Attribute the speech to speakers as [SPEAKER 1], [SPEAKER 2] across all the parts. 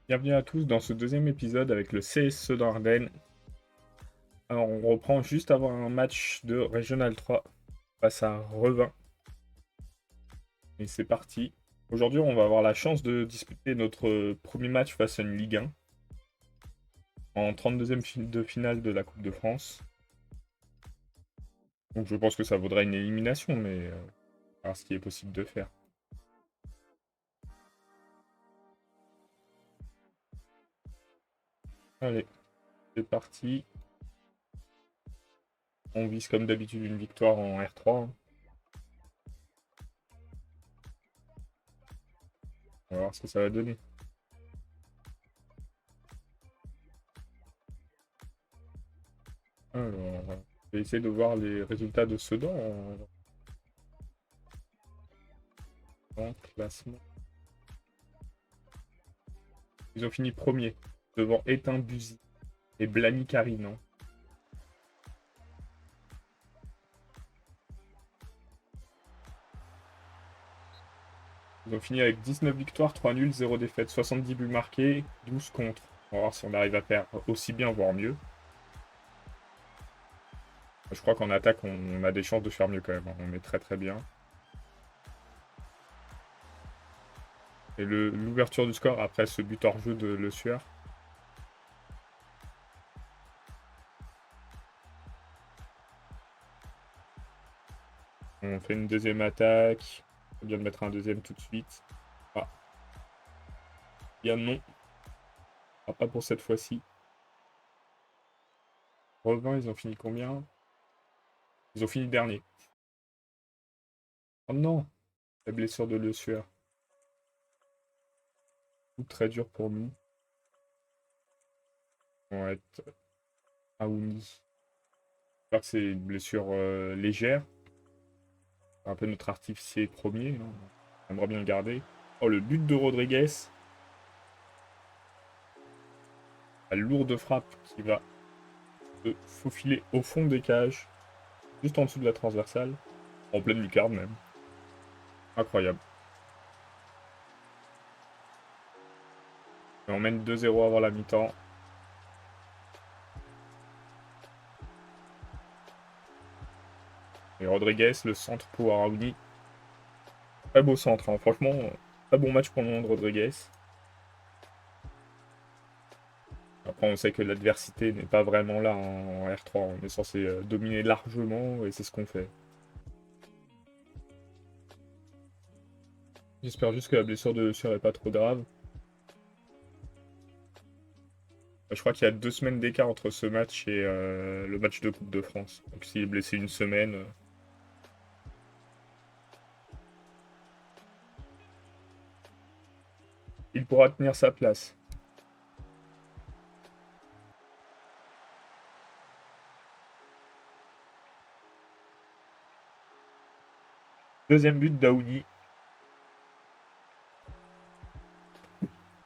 [SPEAKER 1] Bienvenue à tous dans ce deuxième épisode avec le CS Sedan-Ardennes. Alors on reprend juste avant un match de Régional 3 face à Revin. Et c'est parti. Aujourd'hui on va avoir la chance de disputer notre premier match face à une Ligue 1 en 32e de finale de la Coupe de France. Donc je pense que ça vaudra une élimination, mais voir ce qui est possible de faire. Allez, c'est parti. On vise comme d'habitude une victoire en R3, hein. On va voir ce que ça va donner. Alors, je vais essayer de voir les résultats de Sedan en classement. Ils ont fini premier, devant Étain Buzy et Blany Carinan. Ils ont fini avec 19 victoires, 3 nuls, 0 défaites, 70 buts marqués, 12 contre. On va voir si on arrive à faire aussi bien, voire mieux. Je crois qu'en attaque, on a des chances de faire mieux quand même, hein. On est très très bien. Et l'ouverture du score après ce but hors jeu de Le Sueur. On fait une deuxième attaque. On vient de mettre un deuxième tout de suite. Ah. Bien non. Ah, pas pour cette fois-ci. Revin, ils ont fini combien? Ils ont fini dernier. Oh non! La blessure de Le Sueur. Très dur pour nous. On va être Aouni. J'espère que c'est une blessure légère. Un peu notre artificier premier, hein. On aimerait bien le garder. Oh, le but de Rodriguez. La lourde frappe qui va se faufiler au fond des cages. Juste en dessous de la transversale. En pleine lucarne même. Incroyable. Et on mène 2-0 avant la mi-temps. Et Rodriguez, le centre pour Araouni. Très beau centre, hein. Franchement, très bon match pour le moment de Rodriguez. Après, on sait que l'adversité n'est pas vraiment là en R3. On est censé dominer largement et c'est ce qu'on fait. J'espère juste que la blessure de Sueur est pas trop grave. Je crois qu'il y a 2 semaines d'écart entre ce match et le match de Coupe de France. Donc s'il est blessé une semaine, il pourra tenir sa place. Deuxième but d'Aoudi.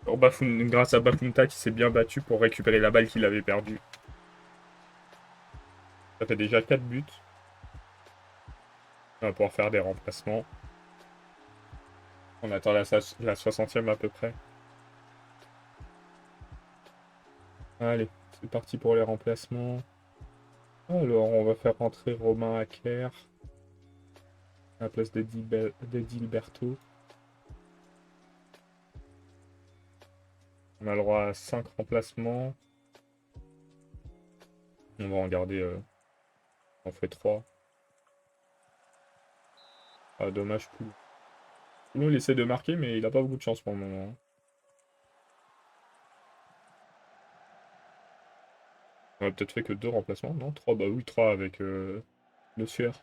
[SPEAKER 1] Grâce à Bafunta qui s'est bien battu pour récupérer la balle qu'il avait perdue. Ça fait déjà 4 buts. On va pouvoir faire des remplacements. On attend la 60e à peu près. Allez, c'est parti pour les remplacements. Alors, on va faire rentrer Romain Acker à la place d'Edilberto. On a le droit à 5 remplacements. On va en garder. On fait 3. Ah, dommage, Poulou. Poulou, il essaie de marquer, mais il a pas beaucoup de chance pour le moment, hein. On a peut-être fait que 2 remplacements, non? 3, bah oui, 3 avec Le Sueur.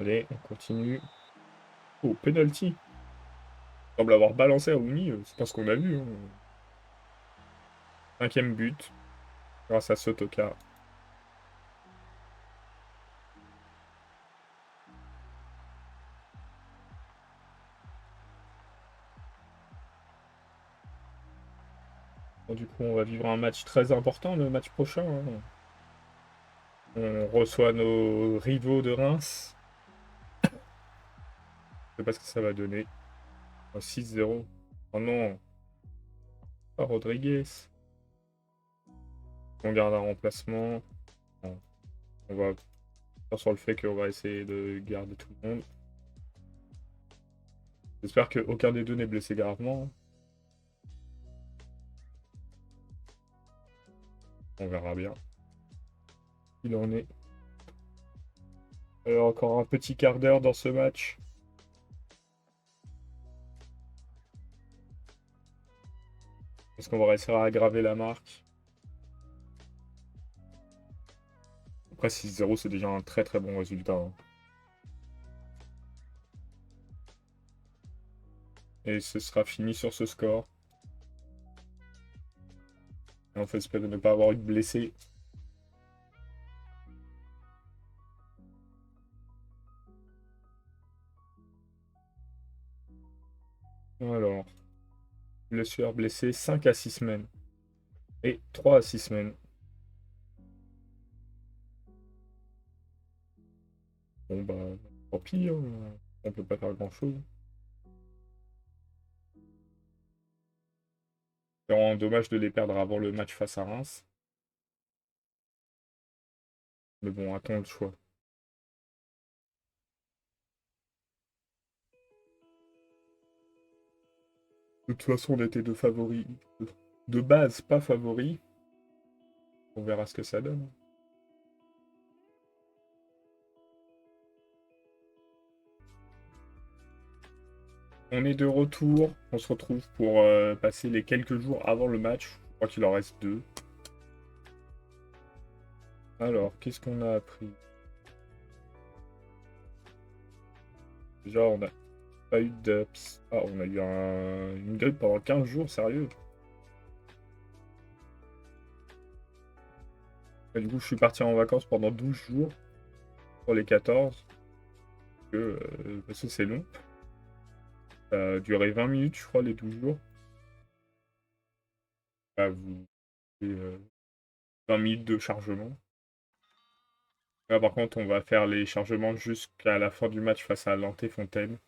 [SPEAKER 1] Allez, on continue. Oh, penalty. Il semble avoir balancé à Ouni, c'est pas ce qu'on a vu, hein. 5e but, grâce à Sotoka. Bon, du coup, on va vivre un match très important, le match prochain, hein. On reçoit nos rivaux de Reims. Je sais pas ce que ça va donner. Un 6-0. Oh non. Ah, Rodriguez. On garde un remplacement. Bon, on va faire sur le fait qu'on va essayer de garder tout le monde. J'espère qu'aucun des deux n'est blessé gravement. On verra bien. Il en est. Encore un petit quart d'heure dans ce match. Est-ce qu'on va réussir à aggraver la marque? Après 6-0, c'est déjà un très très bon résultat, hein. Et ce sera fini sur ce score. Et on fait espérer ne pas avoir eu de blessés. Alors, blessure blessé 5 à 6 semaines. Et 3 à 6 semaines. Bon bah, tant pis, hein. On peut pas faire grand chose. C'est vraiment dommage de les perdre avant le match face à Reims. Mais bon, attends le choix. De toute façon, on était deux favoris. De base, pas favoris. On verra ce que ça donne. On est de retour. On se retrouve pour passer les quelques jours avant le match. Je crois qu'il en reste 2. Alors, qu'est-ce qu'on a appris? Déjà, on n'a pas eu d'ups. Ah, on a eu une grippe pendant 15 jours, sérieux. Et du coup, je suis parti en vacances pendant 12 jours pour les 14. Parce que c'est long. Ça a duré 20 minutes, je crois, les 12 jours. Bah, et, 20 minutes de chargement. Là, par contre, on va faire les chargements jusqu'à la fin du match face à Lanté-Fontaine.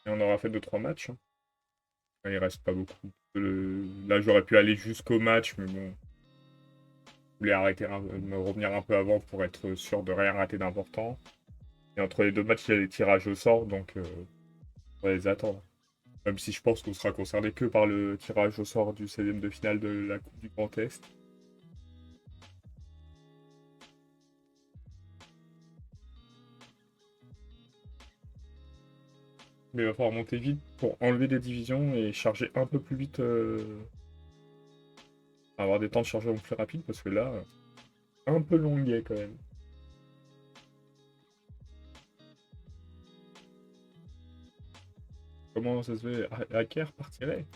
[SPEAKER 1] Et on aura fait 2-3 matchs, hein. Il reste pas beaucoup. Là, j'aurais pu aller jusqu'au match, mais bon. Je voulais arrêter, me revenir un peu avant pour être sûr de rien rater d'important. Et entre les deux matchs, il y a les tirages au sort, donc on va les attendre. Même si je pense qu'on sera concerné que par le tirage au sort du 16e de finale de la Coupe du Grand Est. Mais il va falloir monter vite pour enlever des divisions et charger un peu plus vite. Avoir des temps de chargement plus rapides parce que là, un peu longuet quand même. Comment ça se fait? Hacker partirait?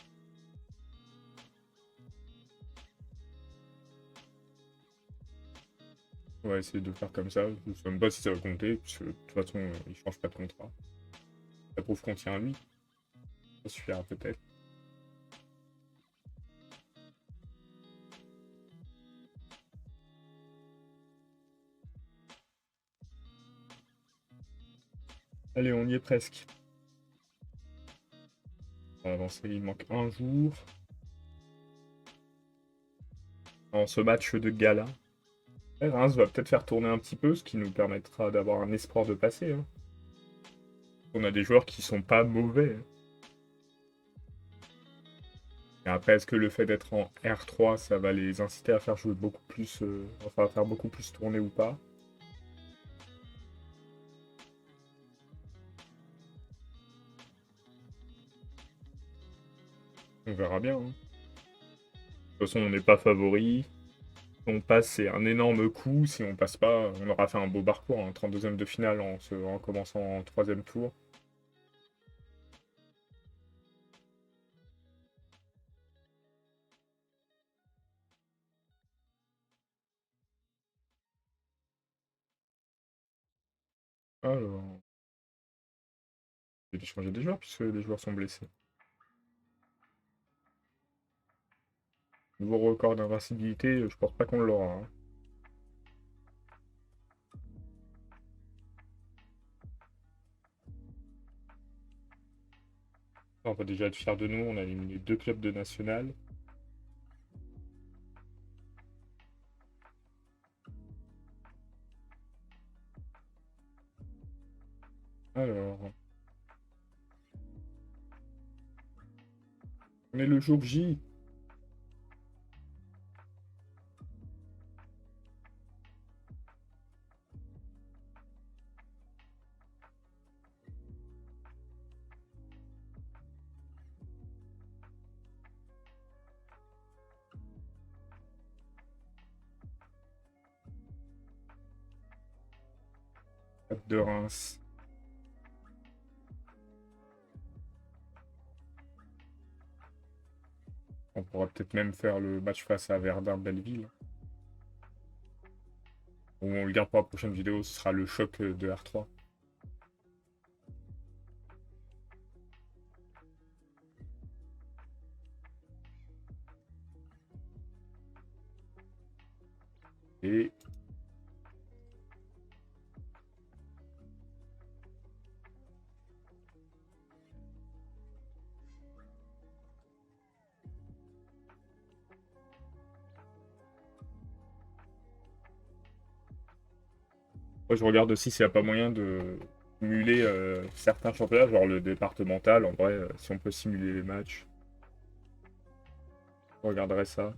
[SPEAKER 1] On va essayer de faire comme ça. Je ne sais même pas si ça va compter, puisque de toute façon, il change pas de contrat. Ça prouve qu'on tient à lui. Ça suffira peut-être. Allez, on y est presque. On va avancer, il manque un jour. Dans ce match de gala. Reims va peut-être faire tourner un petit peu, ce qui nous permettra d'avoir un espoir de passer, hein. On a des joueurs qui sont pas mauvais, hein. Et après, est-ce que le fait d'être en R3, ça va les inciter à faire jouer beaucoup plus, enfin à faire beaucoup plus tourner ou pas? On verra bien, hein. De toute façon, on n'est pas favori. Si on passe, c'est un énorme coup. Si on passe pas, on aura fait un beau parcours, hein. 32e de finale en commençant en 3e tour. Alors, j'ai dû changer des joueurs puisque les joueurs sont blessés. Nouveau record d'invincibilité, je pense pas qu'on l'aura, hein. On va déjà être fiers de nous, on a éliminé 2 clubs de national. Alors, on est le jour J. De Reims. On pourra peut-être même faire le match face à Verdun-Belleville. Ou on le garde pour la prochaine vidéo, ce sera le choc de R3. Et moi, je regarde aussi s'il n'y a pas moyen de simuler certains championnats, genre le départemental. En vrai, si on peut simuler les matchs, je regarderai ça.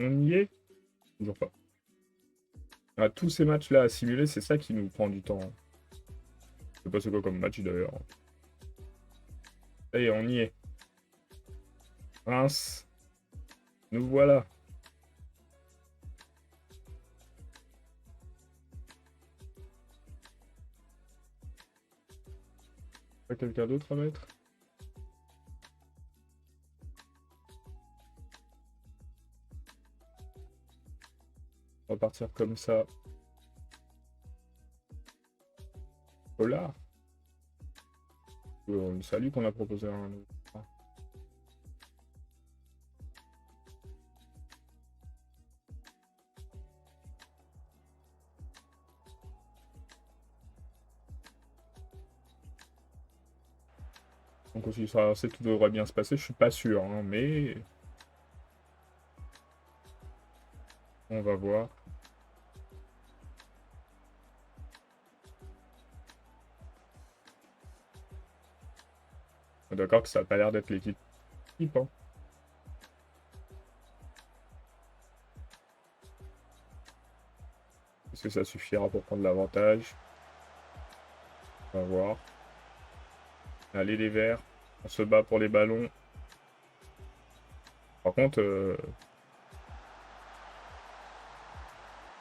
[SPEAKER 1] On y est? Toujours pas. Ah, tous ces matchs-là à simuler, c'est ça qui nous prend du temps. Je sais pas c'est quoi comme match d'ailleurs. Ça y est, on y est. Reims, nous voilà. Pas quelqu'un d'autre à mettre? On va partir comme ça. Voilà. C'est à lui qu'on a proposé un autre. Ah. Donc aussi, ça, tout devrait bien se passer, je suis pas sûr, hein, mais on va voir. D'accord que ça a pas l'air d'être l'équipe type, hein. Est-ce que ça suffira pour prendre l'avantage? On va voir. Allez les Verts, on se bat pour les ballons. Par contre,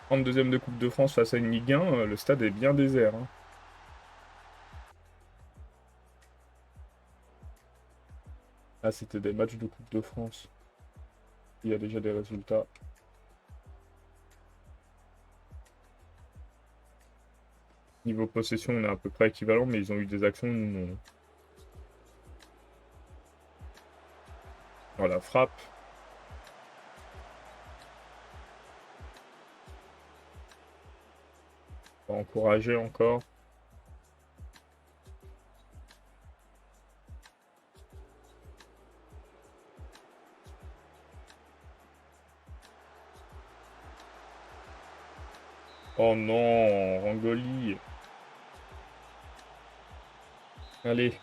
[SPEAKER 1] 32e de Coupe de France face à une Ligue 1, le stade est bien désert, hein. Ah, c'était des matchs de Coupe de France. Il y a déjà des résultats. Niveau possession, on est à peu près équivalent, mais ils ont eu des actions, nous non. Voilà, frappe. On va encourager encore. Oh non, Rangoli. Allez.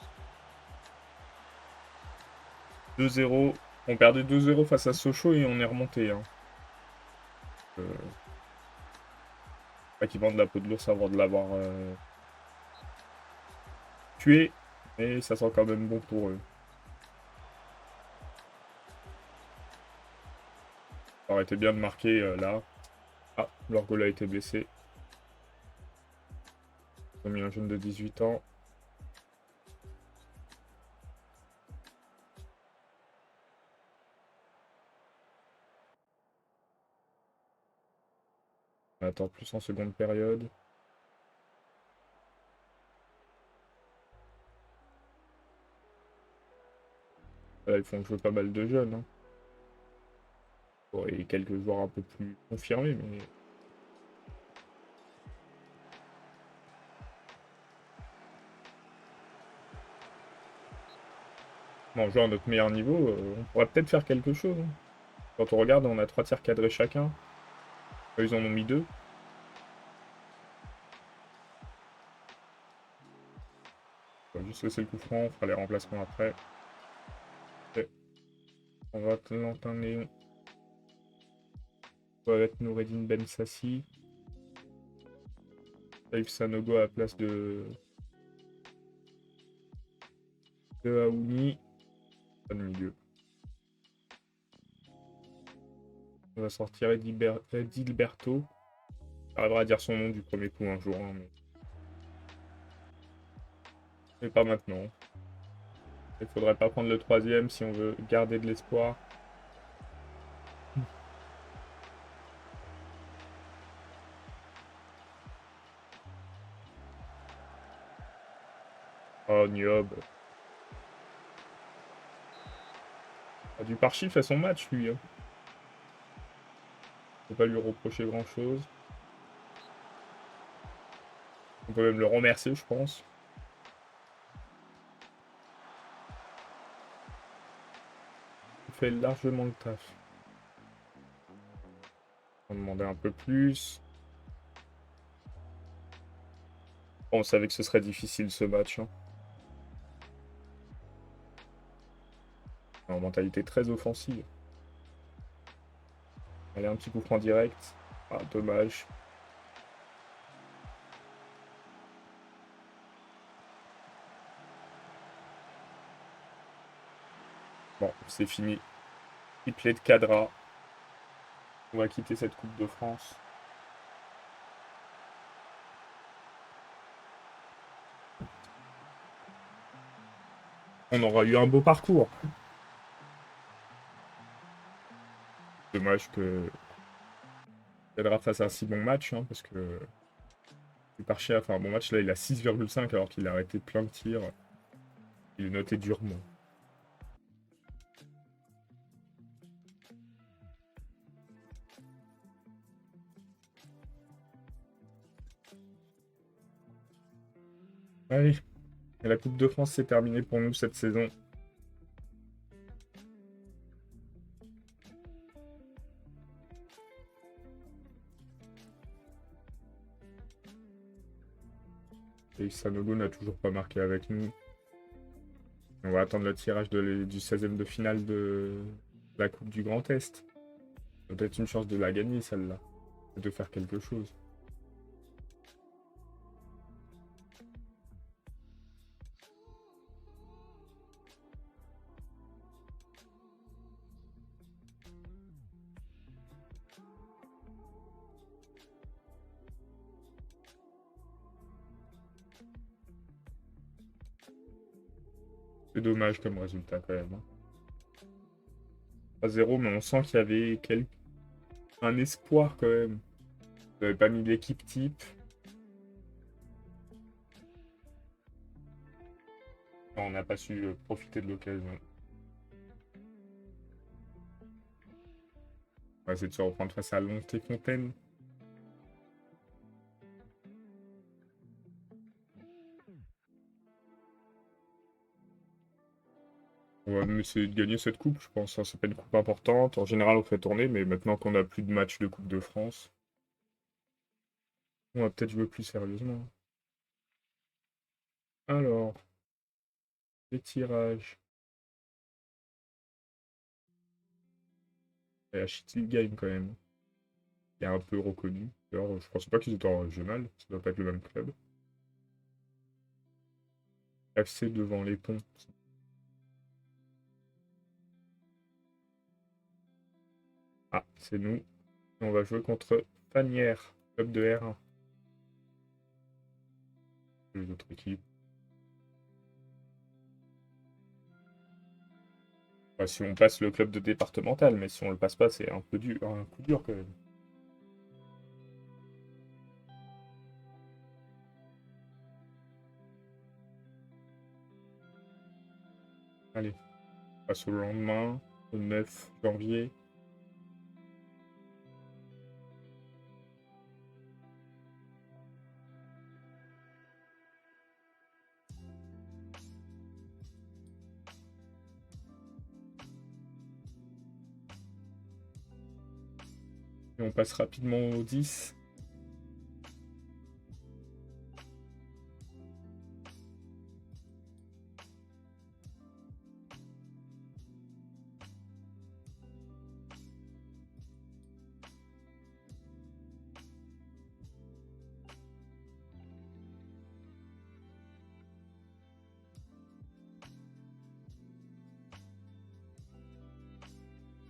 [SPEAKER 1] 2-0. On perdait 2-0 face à Sochaux et on est remonté, hein. Pas qu'ils vendent la peau de l'ours avant de l'avoir tué. Mais ça sent quand même bon pour eux. Ça aurait été bien de marquer là. Ah, leur goal a été blessé. Ils ont mis un jeune de 18 ans. On attend plus en seconde période. Là, ils font jouer pas mal de jeunes. Hein. Bon, et quelques joueurs un peu plus confirmés, mais... Bon, en jouant à notre meilleur niveau, on pourrait peut-être faire quelque chose. Hein. Quand on regarde, on a 3 tirs cadrés chacun. Eux, ils en ont mis 2. On va juste laisser le coup franc, on fera les remplacements après. Et on va Valentin Léon. On va mettre Noureddine Ben Sassi. Saïf Sanogo à la place de Aouni. Pas de milieu. On va sortir Edilberto. J'arriverai à dire son nom du premier coup un jour, hein, mais pas maintenant. Il faudrait pas prendre le troisième si on veut garder de l'espoir. Oh, Niob. Du Parchi fait son match, lui. Hein. On peut pas lui reprocher grand-chose. On peut même le remercier, je pense. Il fait largement le taf. On demandait un peu plus. Bon, on savait que ce serait difficile ce match. Hein. En mentalité très offensive. Allez, un petit coup franc direct. Ah, dommage. Bon, c'est fini. Triplé de Cadra. On va quitter cette Coupe de France. On aura eu un beau parcours. Dommage que Cadra fasse un si bon match, hein, parce que Parchi a fait un bon match. Là, il a 6,5 alors qu'il a arrêté plein de tirs. Il est noté durement. Allez, et la Coupe de France, c'est terminé pour nous cette saison. Et Sanogo n'a toujours pas marqué avec nous. On va attendre le tirage du 16e de finale de la Coupe du Grand Est. Peut-être une chance de la gagner, celle-là. De faire quelque chose. C'est dommage comme résultat quand même. Hein. 3-0, mais on sent qu'il y avait un espoir quand même. Vous n'avez pas mis l'équipe type. On n'a pas su profiter de l'occasion. On va essayer de se reprendre face à Lonté-Fontaine. On va essayer de gagner cette coupe, je pense. Hein. C'est pas une coupe importante. En général, on fait tourner, mais maintenant qu'on n'a plus de match de Coupe de France, on va peut-être jouer plus sérieusement. Alors, les tirages. Et Achille gagne quand même. Il est un peu reconnu. D'ailleurs, je pensais pas qu'ils étaient en régional. Ça doit pas être le même club. FC devant les ponts. Ah, c'est nous. On va jouer contre Fanière, club de R1. Les autres équipes. Bah, si on passe le club de départemental, mais si on le passe pas, c'est un peu dur, un coup dur quand même. Allez, on passe au lendemain, le 9 janvier. Et on passe rapidement au 10.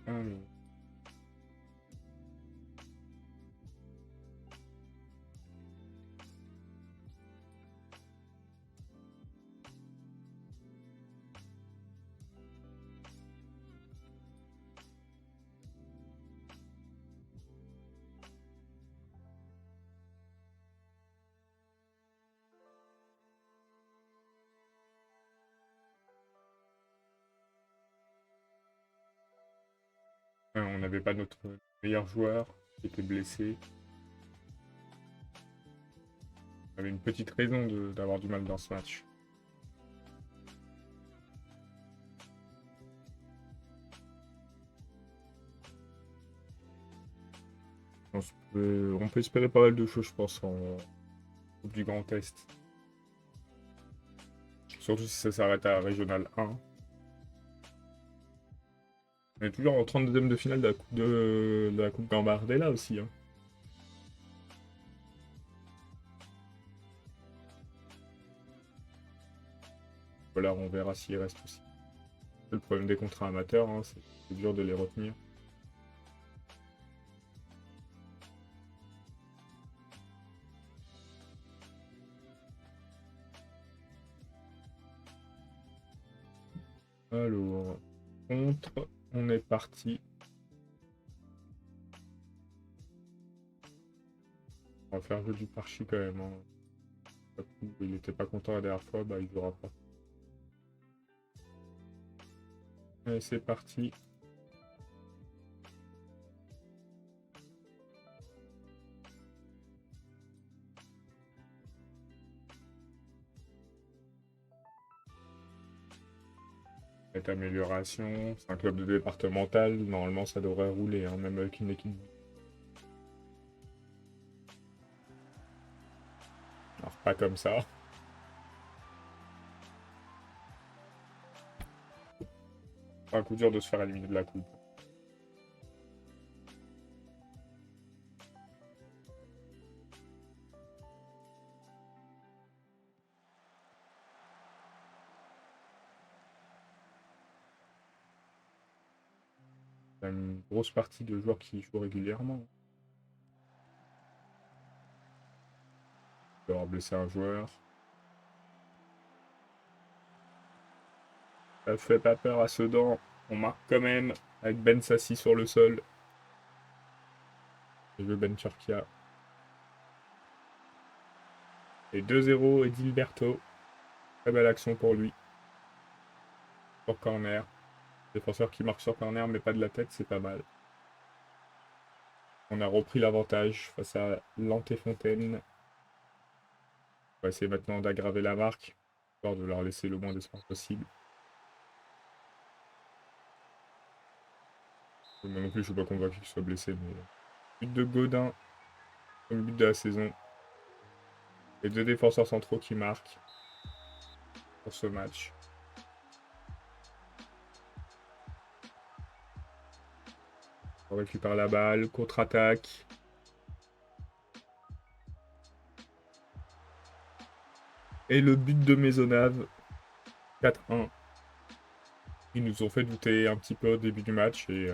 [SPEAKER 1] Allez. On n'avait pas notre meilleur joueur qui était blessé. On avait une petite raison d'avoir du mal dans ce match. On peut espérer pas mal de choses, je pense, en Coupe du Grand Est. Surtout si ça s'arrête à Régional 1. On est toujours en 32e de finale de la Coupe Gambardella aussi. Hein. Voilà, on verra s'il reste aussi. C'est le problème des contrats amateurs, hein, c'est dur de les retenir. Alors, contre, on est parti. On va faire jouer du Parchi quand même. Hein. Il était pas content la dernière fois, bah il jouera pas. Allez, c'est parti. Cette amélioration, c'est un club de départemental, normalement ça devrait rouler, hein, même avec une équipe. Alors pas comme ça. C'est un coup dur de se faire éliminer de la coupe. Il y a une grosse partie de joueurs qui jouent régulièrement. Il va avoir blessé un joueur. Ça fait pas peur à Sedan. On marque quand même avec Ben Sassi sur le sol. Je veux Ben Turkia. Et 2-0 Edilberto. Très belle action pour lui. Sur corner. Défenseur qui marque sur corner mais pas de la tête, c'est pas mal. On a repris l'avantage face à Lantefontaine. On va essayer maintenant d'aggraver la marque, histoire de leur laisser le moins d'espoir possible. Moi non plus, je suis pas convaincu qu'il soit blessé, mais but de Godin, comme but de la saison. Les deux défenseurs centraux qui marquent pour ce match. On récupère la balle, contre-attaque. Et le but de Maisonnave, 4-1. Ils nous ont fait douter un petit peu au début du match et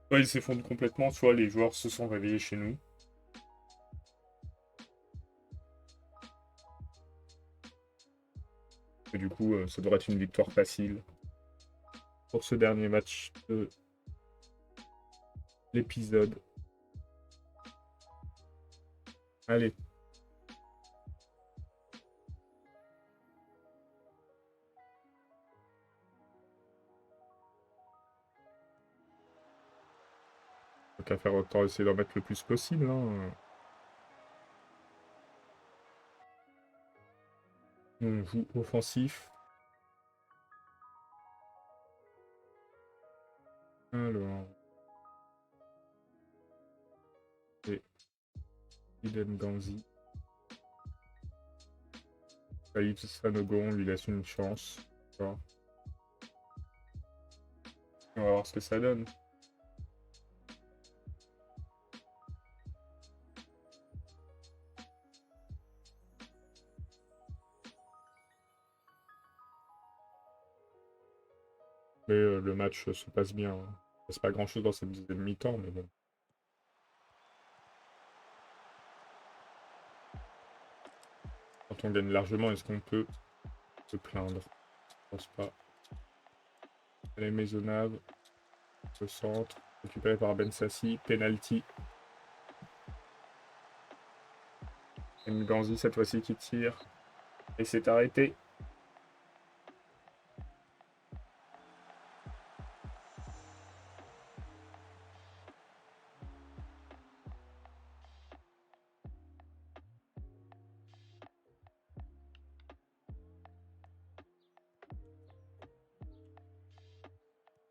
[SPEAKER 1] Soit ils s'effondrent complètement, soit les joueurs se sont réveillés chez nous. Et du coup, ça devrait être une victoire facile pour ce dernier match de l'épisode. Allez. Donc à faire autant essayer d'en mettre le plus possible. Hein. On joue offensif. Alors. Et Iden Ganzi. Saïd Sanogo, on lui laisse une chance. On va voir ce que ça donne. Mais le match se passe bien. Hein. Il ne passe pas grand-chose dans cette deuxième mi-temps, mais bon. Quand on gagne largement, est-ce qu'on peut se plaindre? Je pense pas. Elle est Maisonnave. Ce centre. Récupéré par Ben Sassi. Penalty. Nganzi cette fois-ci qui tire. Et c'est arrêté.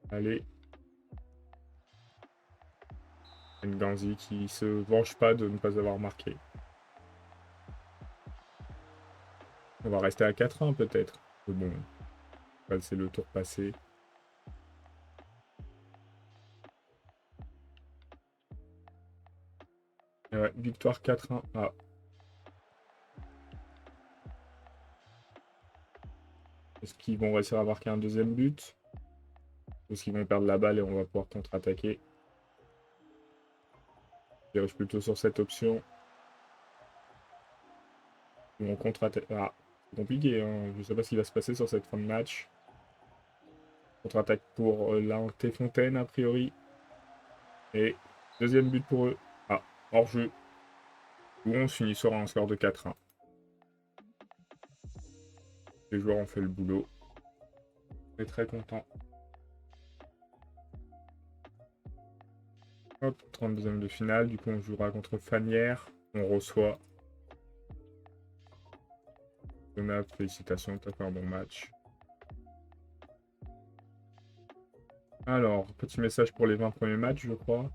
[SPEAKER 1] Allez. Nganzi qui se venge pas de ne pas avoir marqué. On va rester à 4-1 peut-être. Mais bon, c'est le tour passé. Et ouais, victoire 4-1. Ah. Est-ce qu'ils vont réussir à marquer un deuxième but? Ou est-ce qu'ils vont perdre la balle et on va pouvoir contre-attaquer? Je dirige plutôt sur cette option. Ils vont contre-attaquer. Ah, c'est compliqué. Hein. Je ne sais pas ce qui va se passer sur cette fin de match. Contre-attaque pour l'Inté Fontaine, a priori. Et deuxième but pour eux. Ah, hors-jeu. Où on finit sur un score de 4-1. Les joueurs ont fait le boulot. On est très content. Hop, 32e de finale. Du coup, on jouera contre Fanière. On reçoit. Donab, félicitations, t'as fait un bon match. Alors, petit message pour les 20 premiers matchs, je crois.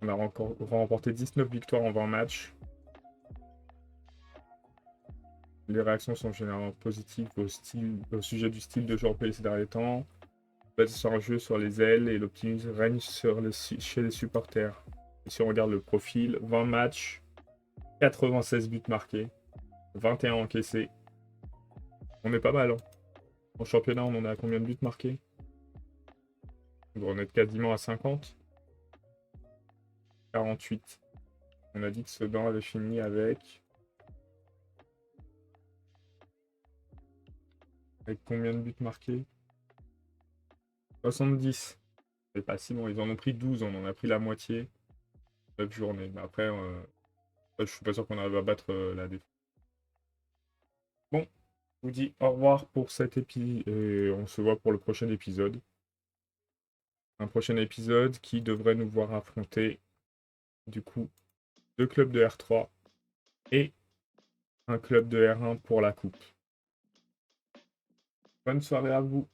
[SPEAKER 1] On a remporté 19 victoires en 20 matchs. Les réactions sont généralement positives au sujet du style de jeu employé ces derniers temps. Basé sur un jeu sur les ailes et l'optimisme règne chez les supporters. Et si on regarde le profil, 20 matchs, 96 buts marqués, 21 encaissés. On est pas mal. Hein. En championnat, on en a combien de buts marqués? On doit en être quasiment à 50. 48. On a dit que Sedan avait fini avec... Avec combien de buts marqués? 70. C'est pas si bon. Ils en ont pris 12. On en a pris la moitié. 9 journées. Mais après, je suis pas sûr qu'on arrive à battre la défense. Bon, je vous dis au revoir pour cet épisode. Et on se voit pour le prochain épisode. Un prochain épisode qui devrait nous voir affronter, du coup, 2 clubs de R3 et un club de R1 pour la coupe. Bonne soirée à vous.